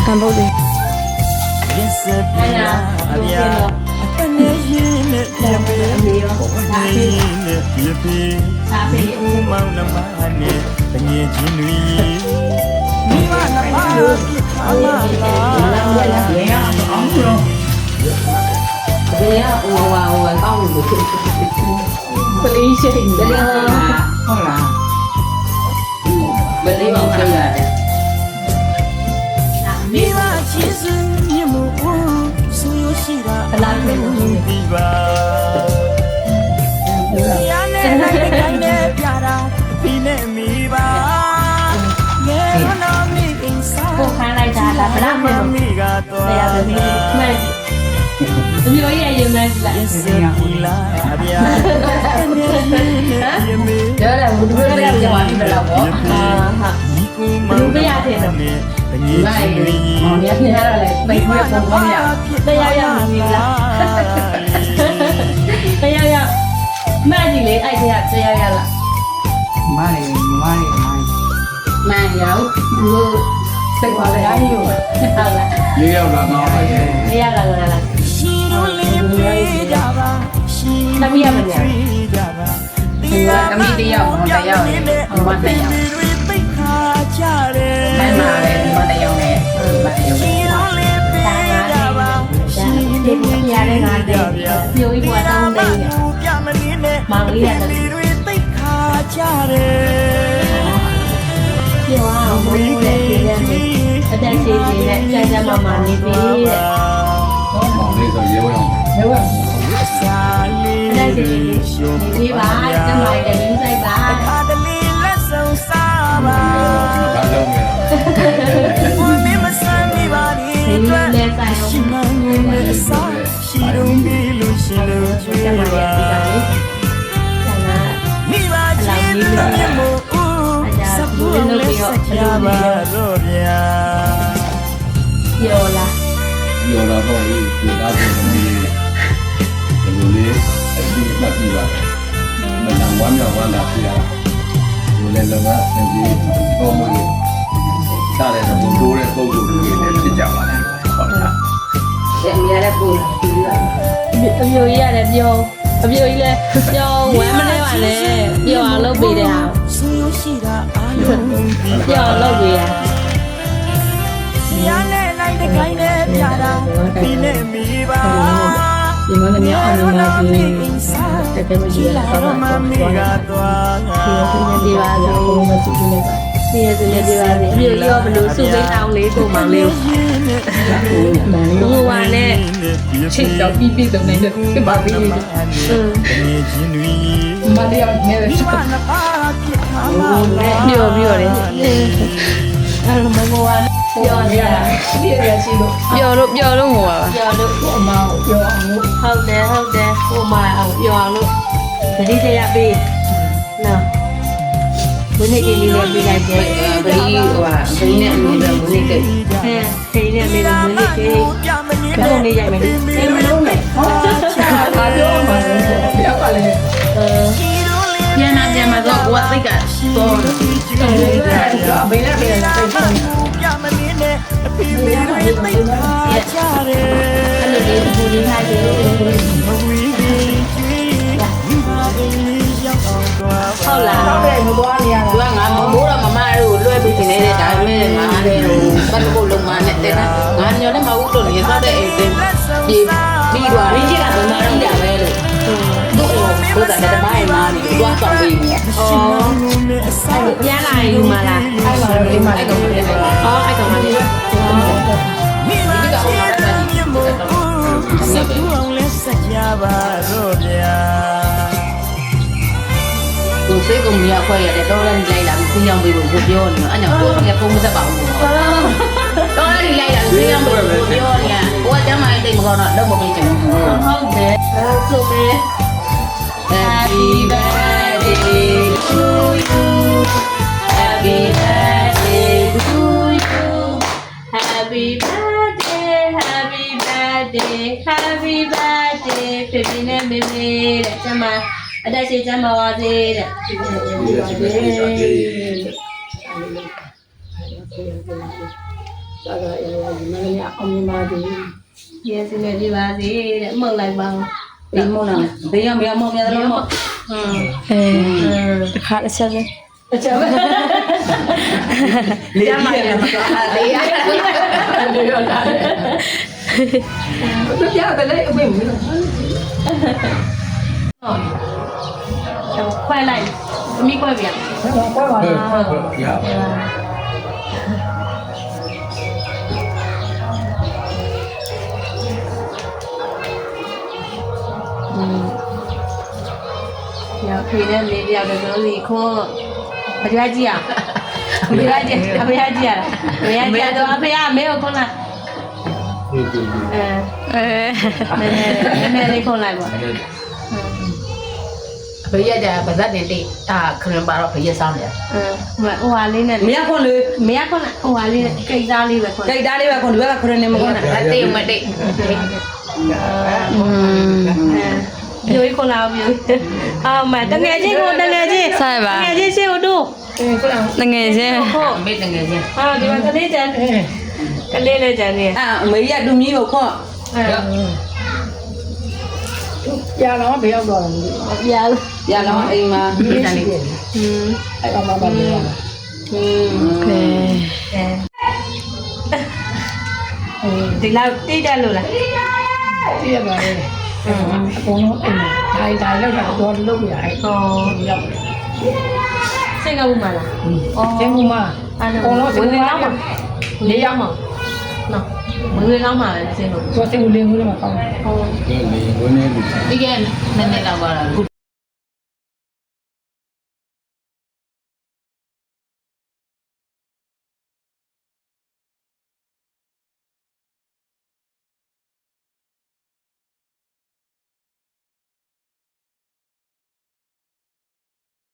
Kan boleh. Beli sih, beli beli mau beli. မိဘချစ်စင်မြမှုဆူရရှိတာအလားတူဒီပါရနဲ့နိုင်တိုင်းနဲ့ပြတာဒီနဲ့မိပါငယ်တော်မိအင်းစားကိုခိုင်းလိုက်တာလားဘလားမလို့မိကတော့တရားသမီးမှန်ဒီလိုရဲ့ရင်မဲ့လိုက်စင်ပူလာဗျာပြောတယ်ဘူးပြောတယ်ကြောင်ပြီးတော့ပေါ့ဟာလူပြရတယ်တော့ဒီမိုင်းမောင်ရပြရတော့လေပိတ်ခွဲပုံကောင်းရတရားရမီလားတရားရမှန်ကြီးလေအဲ့တရားရလားမိုင်းရောက်ဘူးစိတ်ပါလေအားယူဟုတ်လားလေးရောက်လာတော့တရားလာလားရှိလို့လေးပြေးကြပါရှိသမီးရမလဲဒီကသမီးတယောက်ဟိုတယောက်ဟိုမတယောက်တွေပိတ်ခါကြတယ် မမလည်းဒီမတယောက်နဲ့မတယောက် ရှိလို့လေးပြေးကြပါရှိဒီနေ့ရတဲ့ငါတဲ့ပြိုးကြီးဘွားတောင်းတယ်ပြမနေနဲ့မောင်လေးရတယ်တွေပိတ်ခါကြတယ်ပြောအောင်ဘုန်းကြီးလည်းပြည့်တယ်အတက်ရှိရှိနဲ့ကြာကြာမှနေပြီတဲ့ မောင်လေးဆိုရဲဝဲအောင်ရဲဝဲစားလေး အတက်ရှိရှိနေပါကျမရဲ့ရင်းဆိုင်ပါ အားတလီလက်ဆောင်စားပါ ဘာလုံးလဲဘုမမဆန်နေပါဒီအတွက်ရှိမှန်းနဲ့အစားရှိတော့ပြီလို့ရှိလို့ကြွေးပါမိဘချင်းမြတ်မို့စပူလေးစကြပါတော့ဗျာပြောလား ပြောတော့ပေါ့ဒီသားချင်းသမီးဒီလိုလေးအတိအမှတ်ပြပါမနဝမ်းမြောက်ဝမ်းသာပြရဒီလည်းလုံကသင်ကြီးပေါ်မှုလို့စားတဲ့တော့တိုးတဲ့ပုံစံတွေလည်းဖြစ်ကြပါလားဟုတ်လား ရဲ့မြရတဲ့ပုံပြီးလာ အပြိုကြီးရတယ်ပြောအပြိုကြီးလည်းပြောဝမ်းမလဲပါနဲ့ပြောအောင်လုပ်ပေးတယ်ဟာ ဆူရရှိတာအားလုံးပြောအောင်လုပ်ပေးရရနဲ့နိုင်တဲ့ခိုင်းနဲ့ပြတာဒီနဲ့မိပါ ဒီမနေ့အောင်နေမှာဒီတက်တယ်မရှိလားတော့မတော့မိကတော့ဒီပါဆိုဘုံမကြည့်နေပါဒီရစရဒီပါဒီအပြိုကြီးရောဘလို့စုပေးအောင်လေးကိုမောင်လေးဘိုးဝါနဲ့ ချိတ်တော့ပြီးပြီးတော့နေတယ်ပြပါပြီးမလေးရောက်နေတယ်မိဘနှစ်ပါးဖြစ်ထားမှာ ပြောပြီးတော့လေအဲ့လိုမဘိုးဝါပြောနေရတာ ပြည့်ရရှိလို့ ပြောလို့ငိုပါပြောလို့ အမောင်ပြောအောင်လို့ ဟုတ်တယ်ဟိုမှာအောင်ပြောအောင်လို့တတိတရပေးနော်ဘုန်းကြီးကလေးလေးပေးလိုက်တယ်ဘယ်လိုဟိုဟာဘယ်နဲ့အမေတို့ဘယ်နဲ့ကိ ခေးနဲ့မေလို့ဘုန်းကြီးကပြောနေရိုက်မယ်လေ အဲ့မလုံးနဲ့ဟာဘာပြောမှလဲပြောပါလေပြန်လာပြန်มาတော့ကိုယ်သိကတော့ဘယ်နဲ့ပြန်လာသိတယ်ပြမနေနဲ့အဖေမေတွေသိထားကြတယ် အဲ့လိုလေးဘုန်းကြီးထားတယ် မဝီးကြီးမိဘအိမ်လေးရောက်အောင်သွား ဟုတ်လား တော့တယ်မသွားနေရတာသူကငါမမိုးတော့မမတို့လွှဲပြီးနေတယ်ဒါပေမဲ့ငါလည်းဟိုဘတ်ဖို့လုံးမနဲ့တဲ့ငါညော်လည်းမဟုတ်လို့နေသွားတဲ့အိမ်တင်းပြီးသွားရင်းချစ်ကမမတော့ကြပဲလို့တို့ဘုရားတဲ့မိုင်းမာနေသွားတော့ပြီးနေအော်အဲ့ပြန်လာယူမလား အဲ့မှာတော့အိမ်မှာလည်းကုန်တယ်အော်အဲ့ကောင်မလေး မိဘချင်းမြတ်မို့စပူအောင်လဲစကြပါတော့ဗျာ ကိုစိတ်ကုန်မြအခွဲရတယ်တော့လည်းလိုက်လာပြီးခင်းအောင်ပေးဖို့ကိုပြောနေတော့အဲ့ကြောင့်ကိုကဖုန်းမဆက်ပါဘူးတော့လည်းလိုက်လာပြီးခင်းအောင်ပေးဖို့ပြောနေကိုကကျမရဲ့တိတ်မကောင်းတော့တော့မပေးချင်ဘူးဟုတ်တယ်ဆိုပဲ Happy birthday to you Happy birthday to you Happy birthday Happy birthday Happy birthday ဖေဖေနဲ့မေမေတဲ့ကျမ အတက်ရှိချမ်းပါပါစေတဲ့ ဒီလိုစီမံကိန်းတွေ ရေစနေပြပါစေတဲ့မှုတ်လိုက်ပါဦး ဒီမလားဘေးရမရမောင်များတော့မ ခါတစ်ချက်ပဲ အချက်ပဲ လေးရမှာရမှာလေးရလေးရတာသူပြတယ်လေအမေမလို့ ခွဲလိုက်သမီးခွဲပြန် ရပါ ညဖေးတဲ့လေးတယောက်တော့စီခိုးအကြွားကြည့်အောင်အဖေကကြည့်အဖေကကြည့်ရလားအဖေကကြည့်တော့အဖေကမဲကိုခွန်းလိုက်နည်းလေးခွန်းလိုက်ပါ ဘေးရကြပါဇက်တင်တိခရင်ပါတော့ဘေးရဆောင်တယ် ဟိုဟာလေးနဲ့ မရခွန်လေ မရခွန်းလိုက်ဟိုဟာလေးနဲ့ကိတ်သားလေးပဲခွန်း တိတ်သားလေးပဲခွန်ဒီဘက်ကခရင်နေမခွန်တာတိတ်မတိတ် ပြိုးခွန်းလာပြိုးအော်မတငယ်ချင်းကိုတငယ်ချင်း ဆိုင်ပါ တငယ်ချင်းရှင်းဦးတို့ တငယ်ချင်း ဟုတ် မေတငယ်ချင်း ဟာဒီမှာကလေးကျန်ကလေးလည်းကျန်နေ အမေရတူမီကိုခွန် ပြာတော့ဘယ်ရောက်တော့လဲ ပြား ရတော့အိမ်မှာဒီတန်လေး အဲ့ကောင်မှမပြောရ ကဲ ဒီလောက်တိတ်တယ်လို့လား ပြရပါလေအကုန်လုံးအိမ်ဒါလောက်တာတော့လုပ်ရအဲ့ ဟော ရောက် စိတ်ကဘူးမလားအော် ကျင်းကူမ အဲ့ အကုန်လုံး ဝင်နေတော့မှာ ၄ရောက်မှာ နော်ဝင်နေတော့မှာလည်းစိတ်လို့ ဆိုစင်ဦးလေးဦးလေးမှာကောင်း ဟော ဒီလေဝင်နေလူ ဒီကနေ့လောက်ပါလား